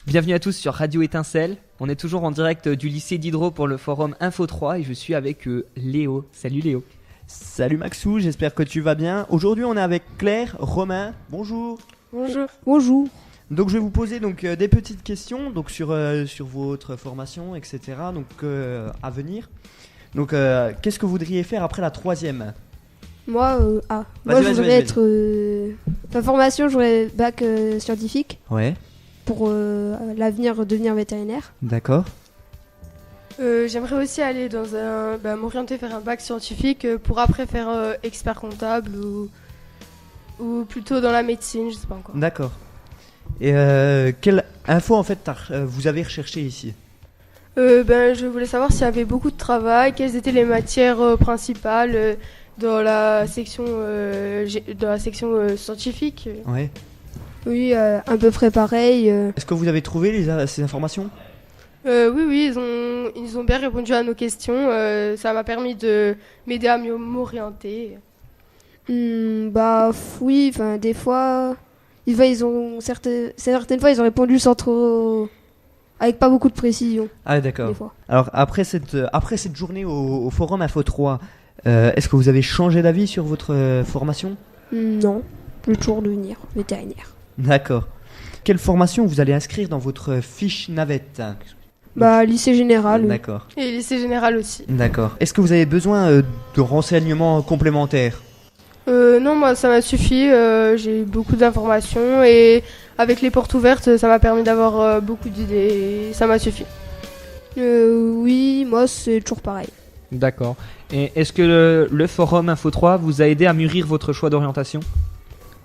Bienvenue à tous sur Radio Étincelle. On est toujours en direct du lycée Diderot pour le forum Info 3 et je suis avec Léo. Salut Léo. Salut Maxou, j'espère que tu vas bien. Aujourd'hui on est avec Claire, Romain. Bonjour. Bonjour. Bonjour. Donc je vais vous poser des petites questions sur votre formation, etc. À venir. Donc qu'est-ce que vous voudriez faire après la troisième? Moi, je voudrais être... ma formation, j'aurais bac scientifique. Ouais. Pour l'avenir, devenir vétérinaire. D'accord. J'aimerais aussi aller m'orienter vers un bac scientifique pour après faire expert comptable ou plutôt dans la médecine, je sais pas encore. D'accord. Et quelle info en fait vous avez recherché ici? Je voulais savoir s'il y avait beaucoup de travail, quelles étaient les matières principales dans la section scientifique. Ouais. Oui, à peu près pareil. Est-ce que vous avez trouvé ces informations? Oui, ils ont bien répondu à nos questions. Ça m'a permis de m'aider à mieux m'orienter. Oui, des fois, certaines fois ils ont répondu sans trop, avec pas beaucoup de précision. Ah d'accord. Des fois. Alors après cette journée au forum Info 3, est-ce que vous avez changé d'avis sur votre formation? Non, je veux toujours devenir vétérinaire. D'accord. Quelle formation vous allez inscrire dans votre fiche navette? Lycée général. D'accord. Et lycée général aussi. D'accord. Est-ce que vous avez besoin de renseignements complémentaires? Non, moi ça m'a suffi. J'ai eu beaucoup d'informations et avec les portes ouvertes, ça m'a permis d'avoir beaucoup d'idées. Ça m'a suffi. Oui, moi c'est toujours pareil. D'accord. Et est-ce que le forum Info 3 vous a aidé à mûrir votre choix d'orientation?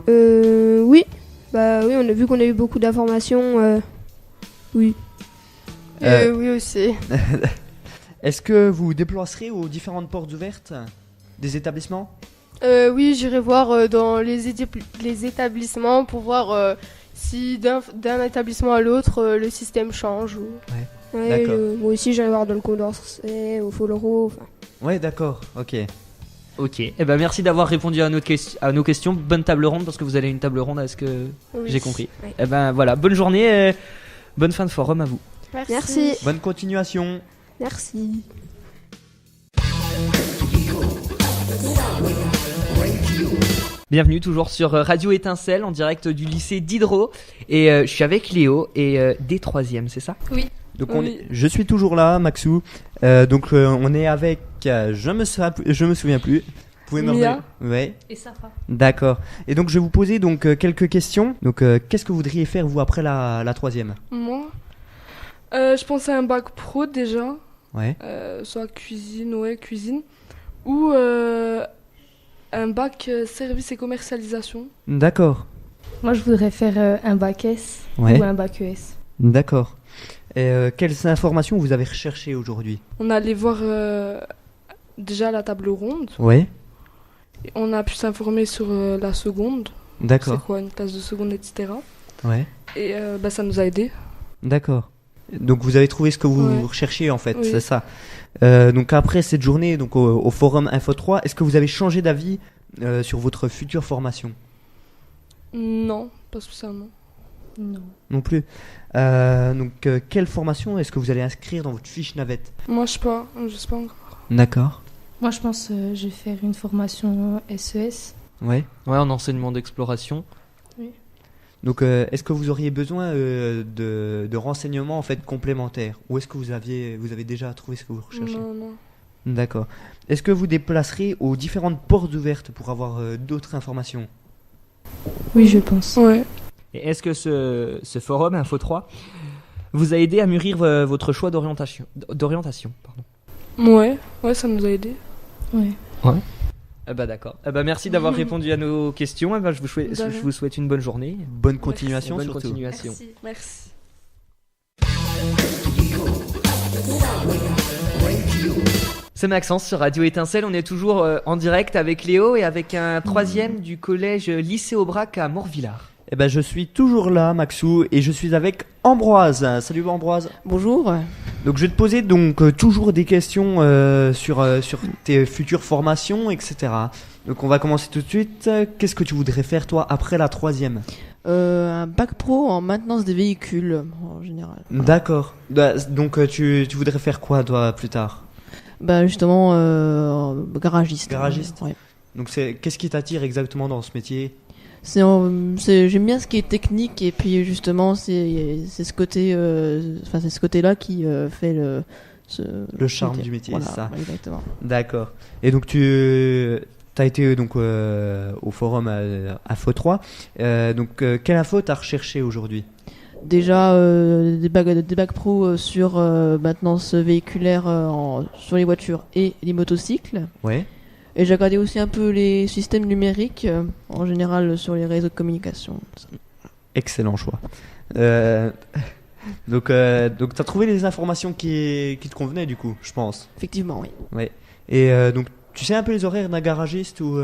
Oui. Oui, on a vu qu'on a eu beaucoup d'informations. Oui. Oui aussi. Est-ce que vous déplacerez aux différentes portes ouvertes des établissements? Oui, j'irai voir dans les établissements pour voir si d'un établissement à l'autre le système change. Ouais, d'accord. Moi aussi j'irai voir dans le Condorcet, au Follero. Ouais, d'accord, ok. Ok, merci d'avoir répondu à nos questions. Bonne table ronde parce que vous avez une table ronde, est-ce que j'ai compris? Oui. Voilà, bonne journée et bonne fin de forum à vous. Merci. Bonne continuation. Merci. Bienvenue toujours sur Radio Étincelle en direct du lycée Diderot et je suis avec Léo et des troisièmes, c'est ça? Oui. Donc je suis toujours là, Maxou. On est avec, je me souviens plus. Vous pouvez me Mia. Ouais. Et Sarah. D'accord. Et donc je vais vous poser quelques questions. Donc qu'est-ce que vous voudriez faire vous après la troisième? Moi, je pensais à un bac pro déjà. Ouais. Soit cuisine, ou un bac service et commercialisation. D'accord. Moi, je voudrais faire un bac S ou un bac ES. D'accord. Et quelles informations vous avez recherchées aujourd'hui? On allait voir déjà la table ronde. Ouais. Et on a pu s'informer sur la seconde. D'accord. C'est quoi une classe de seconde, etc. Ouais. Et ça nous a aidés. D'accord. Donc vous avez trouvé ce que vous recherchiez en fait, c'est ça. Donc après cette journée au forum Info 3, est-ce que vous avez changé d'avis sur votre future formation? Non, pas spécialement. Non plus. Quelle formation est-ce que vous allez inscrire dans votre fiche navette? Moi je sais pas encore. D'accord. Moi, je pense que je vais faire une formation SES. Ouais, en enseignement d'exploration. Oui. Donc est-ce que vous auriez besoin de renseignements en fait complémentaires, ou est-ce que vous avez déjà trouvé ce que vous recherchez? Non. D'accord. Est-ce que vous déplacerez aux différentes portes ouvertes pour avoir d'autres informations? Oui, je pense. Ouais. Et est-ce que ce forum Info 3 vous a aidé à mûrir votre choix d'orientation pardon? Ouais, ça nous a aidés. Ouais. D'accord. Merci d'avoir répondu à nos questions. Je vous souhaite une bonne journée. Bonne continuation. Bonne surtout. continuation. Merci. C'est Maxence sur Radio Étincelle. On est toujours en direct avec Léo et avec un troisième du collège lycée Aubrac à Morvillard. Je suis toujours là, Maxou, et je suis avec Ambroise. Salut Ambroise. Bonjour. Donc je vais te poser toujours des questions sur tes futures formations, etc. Donc on va commencer tout de suite. Qu'est-ce que tu voudrais faire toi après la 3e ? Un bac pro en maintenance des véhicules en général. D'accord. Donc tu voudrais faire quoi toi plus tard ? Justement garagiste. Garagiste. Ouais. Donc qu'est-ce qui t'attire exactement dans ce métier ? J'aime bien ce qui est technique et puis justement c'est ce côté c'est ce côté-là qui fait le charme du métier, voilà, c'est ça. Exactement. D'accord. Et donc tu as été au forum à FO3. Quelle info t'as recherché aujourd'hui ? Déjà des bacs pro sur maintenance véhiculaire sur les voitures et les motocycles. Ouais. Et j'ai regardé aussi un peu les systèmes numériques, en général sur les réseaux de communication. Excellent choix. Donc tu as trouvé les informations qui te convenaient du coup, je pense. Effectivement, oui. Ouais. Et donc tu sais un peu les horaires d'un garagiste ou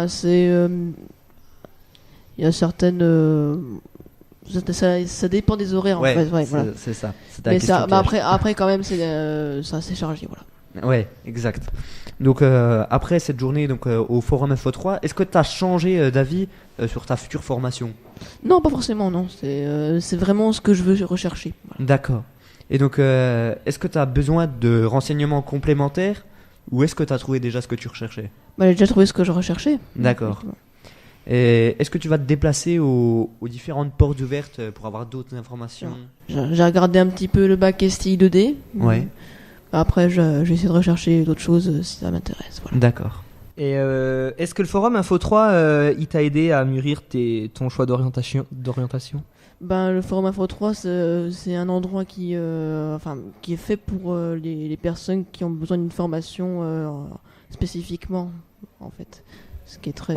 c'est... Il y a certaines... ça dépend des horaires en fait. Ouais, voilà. C'est ça. Mais après quand même c'est assez chargé, voilà. Ouais, exact. Donc après cette journée au forum FO3, est-ce que tu as changé d'avis sur ta future formation ? Non, pas forcément, non. C'est vraiment ce que je veux rechercher. Voilà. D'accord. Et donc est-ce que tu as besoin de renseignements complémentaires ou est-ce que tu as trouvé déjà ce que tu recherchais ? J'ai déjà trouvé ce que je recherchais. D'accord. Et est-ce que tu vas te déplacer aux différentes portes ouvertes pour avoir d'autres informations ? J'ai regardé un petit peu le bac STI 2D. Ouais. Après, j'essaie de rechercher d'autres choses si ça m'intéresse. Voilà. D'accord. Et est-ce que le forum Info3 il t'a aidé à mûrir ton choix d'orientation ? Le forum Info3 c'est un endroit qui est fait pour les personnes qui ont besoin d'une formation spécifiquement en fait, ce qui est très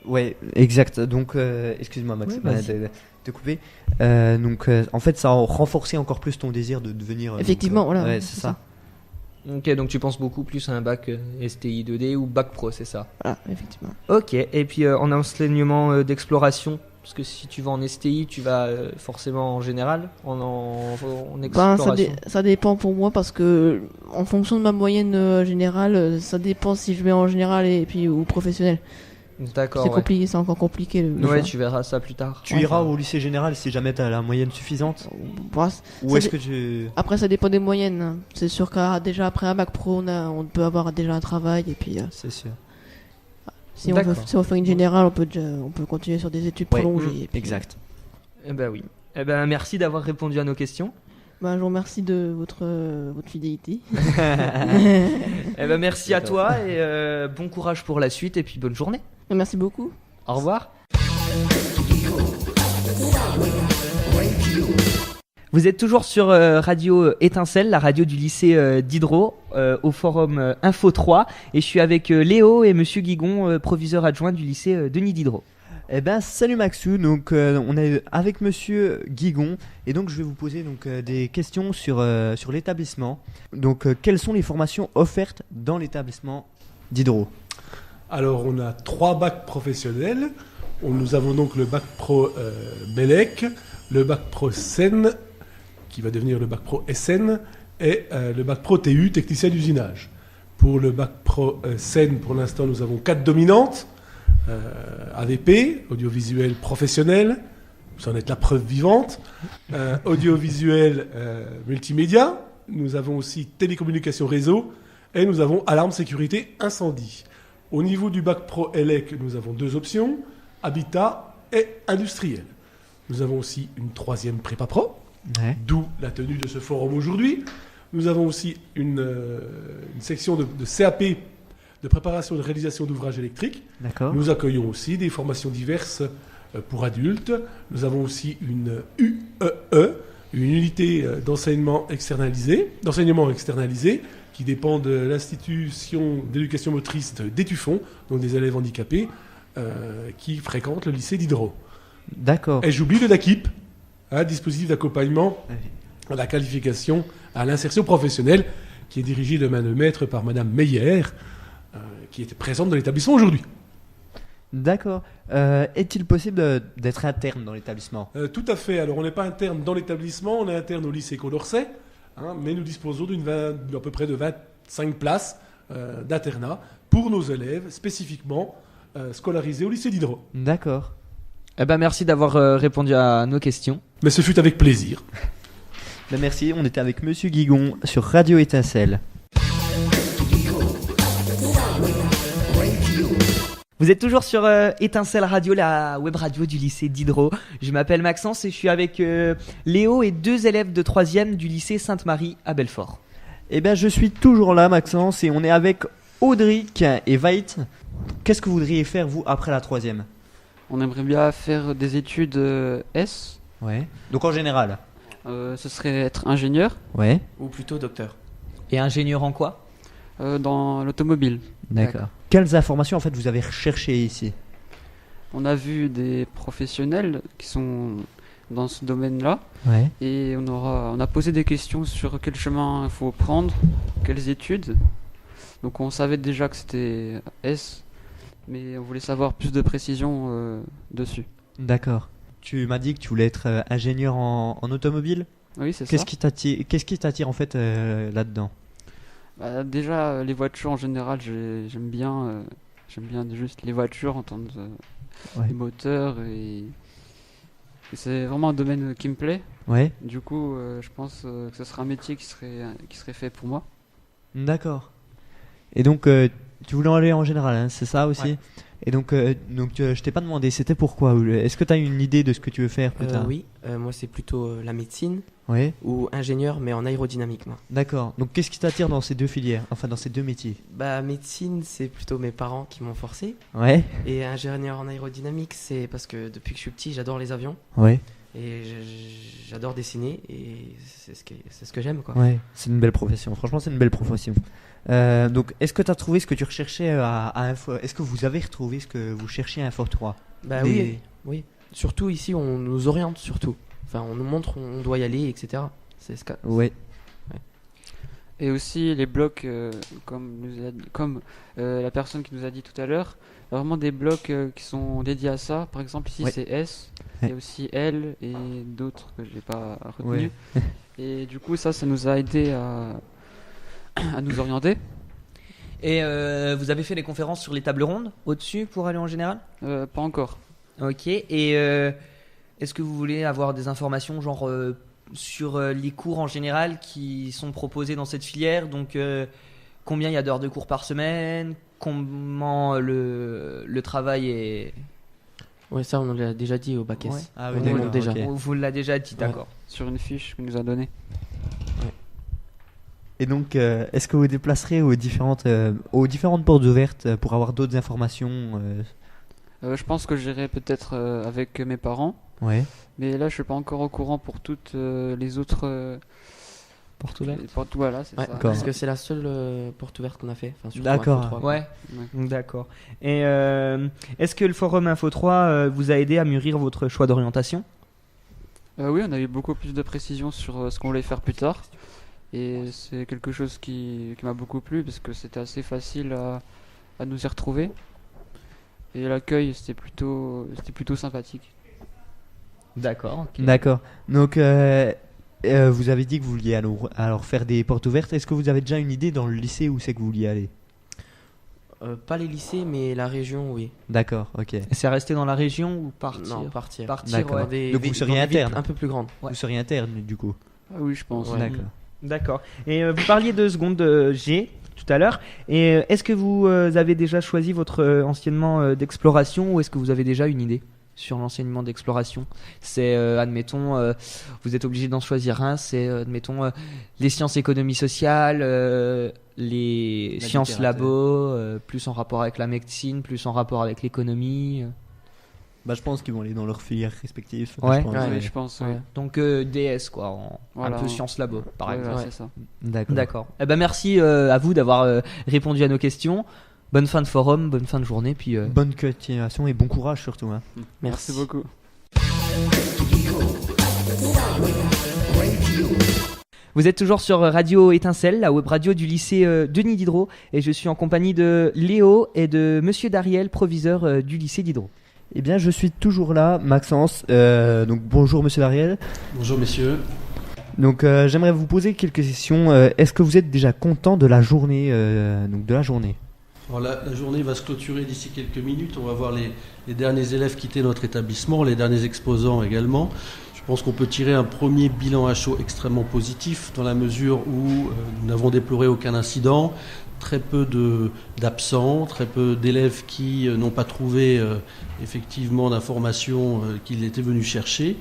ouais, exact. Donc excuse-moi Max, de couper. En fait, ça a renforcé encore plus ton désir de devenir. Effectivement, voilà. Ouais, c'est ça. Ok, donc tu penses beaucoup plus à un bac STI 2D ou bac pro, c'est ça ? Voilà, effectivement. Ok, et puis en enseignement d'exploration, parce que si tu vas en STI, tu vas forcément en général, en exploration. Ça dépend pour moi parce que en fonction de ma moyenne générale, ça dépend si je vais en général et puis ou professionnel. D'accord. C'est compliqué, c'est encore compliqué. Ouais, tu verras ça plus tard. Tu iras au lycée général si jamais tu as la moyenne suffisante. Ou est-ce que tu... Après, ça dépend des moyennes. C'est sûr que déjà après un bac pro, on peut avoir déjà un travail et puis. C'est sûr. Si on fait une générale, on peut continuer sur des études prolongées. Et puis, exact. Eh ben oui. Eh ben merci d'avoir répondu à nos questions. Je vous remercie de votre fidélité. Eh ben merci à toi et bon courage pour la suite et puis bonne journée. Merci beaucoup. Au revoir. Vous êtes toujours sur Radio Étincelle, la radio du lycée Diderot, au forum Info3, et je suis avec Léo et Monsieur Guigon, proviseur adjoint du lycée Denis Diderot. Eh ben salut Maxou, donc on est avec Monsieur Guigon et donc je vais vous poser des questions sur l'établissement. Donc quelles sont les formations offertes dans l'établissement Diderot ? Alors on a 3 bacs professionnels. Nous avons donc le bac pro MELEC, le bac pro SEN qui va devenir le bac pro SN et le bac pro TU, technicien d'usinage. Pour le bac pro SEN, pour l'instant nous avons 4 dominantes. AVP, audiovisuel professionnel, vous en êtes la preuve vivante, audiovisuel multimédia, nous avons aussi télécommunication réseau et nous avons alarme sécurité incendie. Au niveau du bac pro ELEC, nous avons 2 options, habitat et industriel. Nous avons aussi une 3e prépa pro, d'où la tenue de ce forum aujourd'hui. Nous avons aussi une section de CAP de préparation et de réalisation d'ouvrages électriques. D'accord. Nous accueillons aussi des formations diverses pour adultes. Nous avons aussi une UEE, une unité d'enseignement externalisé, qui dépend de l'institution d'éducation motrice d'Étueffont, donc des élèves handicapés qui fréquentent le lycée Diderot. D'accord. Et j'oublie le DACIP, dispositif d'accompagnement à la qualification à l'insertion professionnelle, qui est dirigé de main de maître par Madame Meyer, qui était présente dans l'établissement aujourd'hui. D'accord. Est-il possible d'être interne dans l'établissement ? Tout à fait. Alors, on n'est pas interne dans l'établissement, on est interne au lycée Condorcet, mais nous disposons d'à peu près de 25 places d'internat pour nos élèves spécifiquement scolarisés au lycée d'Hydro. D'accord. Eh ben, merci d'avoir répondu à nos questions. Mais ce fut avec plaisir. Merci, on était avec Monsieur Guigon sur Radio Étincelle. Vous êtes toujours sur Étincelle Radio, la web radio du lycée d'Hydro. Je m'appelle Maxence et je suis avec Léo et 2 élèves de 3e du lycée Sainte-Marie à Belfort. Eh bien, je suis toujours là, Maxence, et on est avec Audric et Veit. Qu'est-ce que vous voudriez faire, vous, après la 3e ? On aimerait bien faire des études S. Ouais. Donc en général ? Ce serait être ingénieur. Ouais. Ou plutôt docteur. Et ingénieur en quoi ? Dans l'automobile. D'accord. Quelles informations, en fait, vous avez recherchées ici ? On a vu des professionnels qui sont dans ce domaine-là. Ouais. Et on a posé des questions sur quel chemin il faut prendre, quelles études. Donc on savait déjà que c'était S, mais on voulait savoir plus de précision dessus. D'accord. Tu m'as dit que tu voulais être ingénieur en automobile ? Oui, c'est ça. Qu'est-ce qui t'attire en fait là-dedans ? Déjà, les voitures en général, j'aime bien juste les voitures, entendre les moteurs et c'est vraiment un domaine qui me plaît. Ouais. Du coup, je pense que ce serait un métier qui serait fait pour moi. D'accord. Et donc, tu voulais aller en général, hein, c'est ça aussi ? Ouais. Et donc je t'ai pas demandé, c'était pourquoi ? Est-ce que tu as une idée de ce que tu veux faire plus tard ? Oui, moi c'est plutôt la médecine Ouais. ou ingénieur mais en aérodynamique. Moi. D'accord. Donc qu'est-ce qui t'attire dans ces 2 filières, enfin dans ces 2 métiers ? Bah médecine c'est plutôt mes parents qui m'ont forcé. Ouais. Et ingénieur en aérodynamique c'est parce que depuis que je suis petit j'adore les avions. Ouais. Et j'adore dessiner et c'est ce que j'aime quoi. Ouais, c'est une belle profession. Franchement, c'est une belle profession. Donc, est-ce que tu as trouvé ce que tu recherchais à Info ? Est-ce que vous avez retrouvé ce que vous cherchiez à Info 3 ? Bah oui. Surtout ici, on nous oriente surtout. Enfin, on nous montre où on doit y aller, etc. C'est ce ouais. Et aussi les blocs, comme la personne qui nous a dit tout à l'heure, vraiment des blocs qui sont dédiés à ça. Par exemple, ici c'est S, il y a aussi L et d'autres que je n'ai pas retenus. Ouais. Et du coup, ça nous a aidé à nous orienter. Et vous avez fait les conférences sur les tables rondes au-dessus pour aller en général ? Pas encore. Ok. Et est-ce que vous voulez avoir des informations genre sur les cours en général qui sont proposés dans cette filière ? Donc combien il y a d'heures de cours par semaine ? Comment le travail est... Ouais, ça on l'a déjà dit au bac S. Ouais. Ah oui, d'accord, déjà. Okay. Vous l'a déjà dit, d'accord. Sur une fiche qu'il nous a donnée. Ouais. Et donc, est-ce que vous déplacerez aux différentes portes ouvertes pour avoir d'autres informations Je pense que j'irai peut-être avec mes parents. Ouais. Mais là, je suis pas encore au courant pour toutes les autres portes ouvertes. Voilà, c'est ça. Parce que c'est la seule porte ouverte qu'on a fait. Enfin, d'accord. Ouais. D'accord. Et est-ce que le forum Info 3 vous a aidé à mûrir votre choix d'orientation ? Oui, on a eu beaucoup plus de précisions sur ce qu'on voulait faire plus tard. Et c'est quelque chose qui m'a beaucoup plu parce que c'était assez facile à nous y retrouver. Et l'accueil, c'était plutôt sympathique. D'accord. Okay. D'accord. Donc, vous avez dit que vous vouliez alors faire des portes ouvertes. Est-ce que vous avez déjà une idée dans le lycée où c'est que vous vouliez aller ? Pas les lycées, mais la région, oui. D'accord, ok. Et c'est resté dans la région ou partir ? Non, partir. D'accord. Ouais. Donc vous seriez interne ? Un peu plus grande. Ouais. Vous seriez interne, du coup ? Ah oui, je pense. Ouais. D'accord. D'accord. Et vous parliez de seconde G tout à l'heure. Et est-ce que vous avez déjà choisi votre enseignement d'exploration ou est-ce que vous avez déjà une idée sur l'enseignement d'exploration ? C'est, admettons, vous êtes obligé d'en choisir un. C'est, admettons, les sciences économie sociale, les sciences labo, plus en rapport avec la médecine, plus en rapport avec l'économie. Bah, je pense qu'ils vont aller dans leurs filières respectives. Ouais, je pense. Ouais. Donc DS quoi, un peu sciences labo par exemple. Ouais, c'est ça. D'accord. Eh ben merci à vous d'avoir répondu à nos questions. Bonne fin de forum, bonne fin de journée, puis bonne continuation et bon courage surtout. Hein. Merci beaucoup. Vous êtes toujours sur Radio Étincelle, la web radio du lycée Denis Diderot, et je suis en compagnie de Léo et de Monsieur Dariel, proviseur du lycée Diderot. Eh bien, je suis toujours là, Maxence. Donc, bonjour Monsieur Dariel. Bonjour messieurs. Donc, j'aimerais vous poser quelques questions. Est-ce que vous êtes déjà content de la journée Alors, la journée va se clôturer d'ici quelques minutes. On va voir les derniers élèves quitter notre établissement, les derniers exposants également. Je pense qu'on peut tirer un premier bilan à chaud extrêmement positif dans la mesure où nous n'avons déploré aucun incident, très peu d'absents, très peu d'élèves qui n'ont pas trouvé effectivement d'informations qu'ils étaient venus chercher.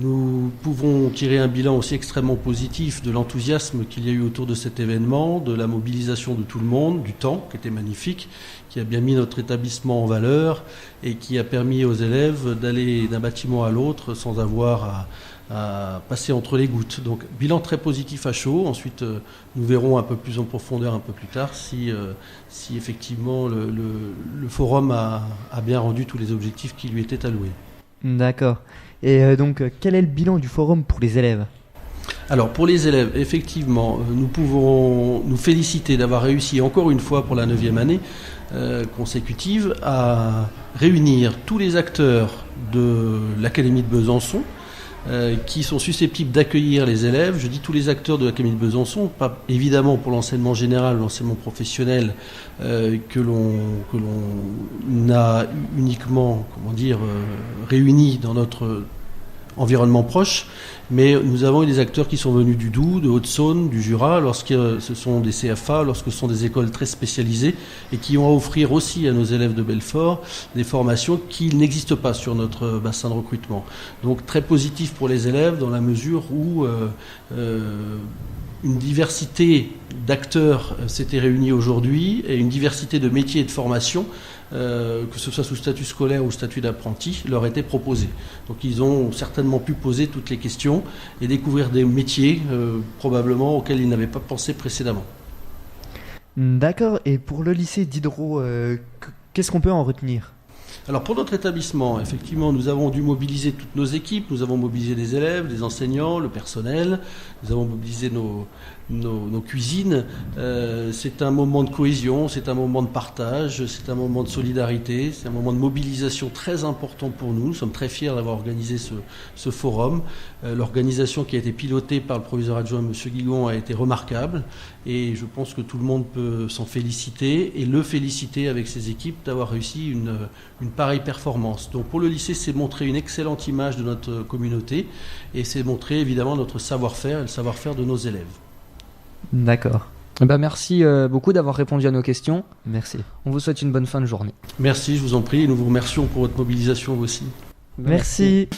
Nous pouvons tirer un bilan aussi extrêmement positif de l'enthousiasme qu'il y a eu autour de cet événement, de la mobilisation de tout le monde, du temps qui était magnifique, qui a bien mis notre établissement en valeur et qui a permis aux élèves d'aller d'un bâtiment à l'autre sans avoir à passer entre les gouttes. Donc bilan très positif à chaud. Ensuite, nous verrons un peu plus en profondeur un peu plus tard si effectivement le forum a bien rendu tous les objectifs qui lui étaient alloués. D'accord. Et donc, quel est le bilan du forum pour les élèves ? Alors pour les élèves, effectivement, nous pouvons nous féliciter d'avoir réussi encore une fois pour la 9e année consécutive à réunir tous les acteurs de l'Académie de Besançon qui sont susceptibles d'accueillir les élèves. Je dis tous les acteurs de l'Académie de Besançon, pas évidemment pour l'enseignement général, l'enseignement professionnel que l'on a uniquement, réunis dans notre environnement proche, mais nous avons eu des acteurs qui sont venus du Doubs, de Haute-Saône, du Jura, lorsque ce sont des CFA, lorsque ce sont des écoles très spécialisées et qui ont à offrir aussi à nos élèves de Belfort des formations qui n'existent pas sur notre bassin de recrutement. Donc très positif pour les élèves dans la mesure où une diversité d'acteurs s'était réunie aujourd'hui et une diversité de métiers et de formations, que ce soit sous statut scolaire ou statut d'apprenti, leur était proposée. Donc ils ont certainement pu poser toutes les questions et découvrir des métiers probablement auxquels ils n'avaient pas pensé précédemment. D'accord. Et pour le lycée Diderot, qu'est-ce qu'on peut en retenir ? Alors pour notre établissement, effectivement, nous avons dû mobiliser toutes nos équipes, nous avons mobilisé des élèves, des enseignants, le personnel, nous avons mobilisé nos cuisines. C'est un moment de cohésion, c'est un moment de partage, c'est un moment de solidarité, c'est un moment de mobilisation très important pour nous. Nous sommes très fiers d'avoir organisé ce forum. L'organisation qui a été pilotée par le proviseur adjoint M. Guigon a été remarquable et je pense que tout le monde peut s'en féliciter et le féliciter avec ses équipes d'avoir réussi une pareille performance. Donc pour le lycée, c'est montrer une excellente image de notre communauté et c'est montrer évidemment notre savoir-faire et le savoir-faire de nos élèves. D'accord. Merci beaucoup d'avoir répondu à nos questions. Merci. On vous souhaite une bonne fin de journée. Merci, je vous en prie, et nous vous remercions pour votre mobilisation aussi. Merci.